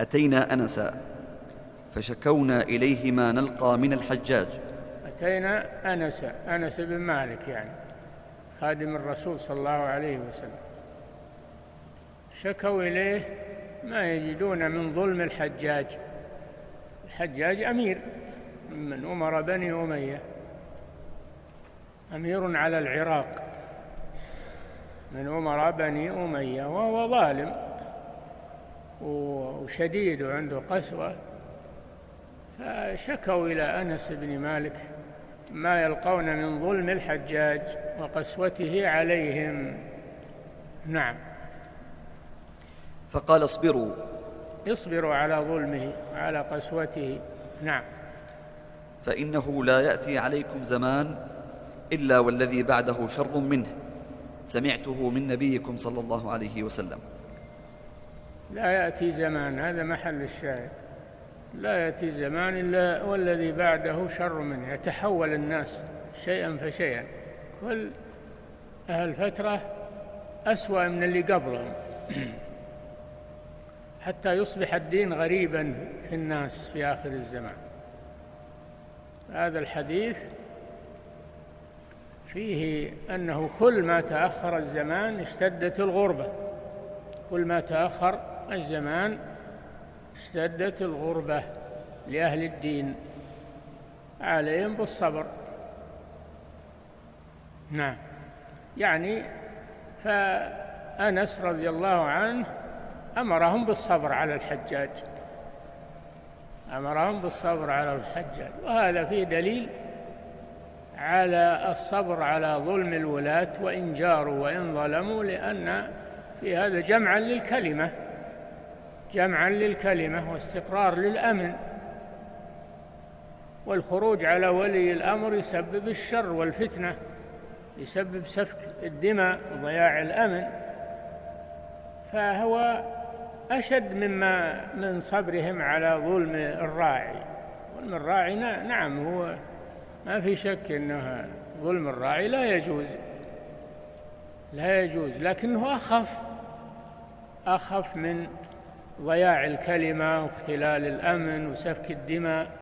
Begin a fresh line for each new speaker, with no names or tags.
أتينا أنسا فشكونا إليه ما نلقى من الحجاج.
أتينا أنس بن مالك يعني خادم الرسول صلى الله عليه وسلم، شكوا إليه ما يجدون من ظلم الحجاج. الحجاج أمير من أمر بني أمية، أمير على العراق من أمراء بني أمية، وهو ظالم وشديد وعنده قسوة. فشكوا إلى أنس بن مالك ما يلقون من ظلم الحجاج وقسوته عليهم. نعم.
فقال
اصبروا على ظلمه وعلى قسوته. نعم.
فإنه لا يأتي عليكم زمان إلا والذي بعده شر منه، سمعته من نبيكم صلى الله عليه وسلم.
لا يأتي زمان، هذا محل الشاهد، لا يأتي زمان إلا والذي بعده شر منه، يتحول الناس شيئا فشيئا، كل أهل فترة أسوأ من اللي قبلهم حتى يصبح الدين غريبا في الناس في آخر الزمان. هذا الحديث فيه أنه كل ما تأخر الزمان اشتدت الغربة، كل ما تأخر الزمان اشتدت الغربة لأهل الدين، عليهم بالصبر. نعم. يعني فأنس رضي الله عنه أمرهم بالصبر على الحجاج، أمرهم بالصبر على الحجاج، وهذا فيه دليل على الصبر على ظلم الولاة وإن جاروا وإن ظلموا، لأن في هذا جمعا للكلمة واستقرار للأمن، والخروج على ولي الأمر يسبب الشر والفتنة، يسبب سفك الدماء وضياع الأمن، فهو أشد من صبرهم على ظلم الراعي. ظلم الراعي نعم هو ما في شك أنه ظلم الراعي لا يجوز، لكنه أخف من ضياع الكلمة واختلال الأمن وسفك الدماء.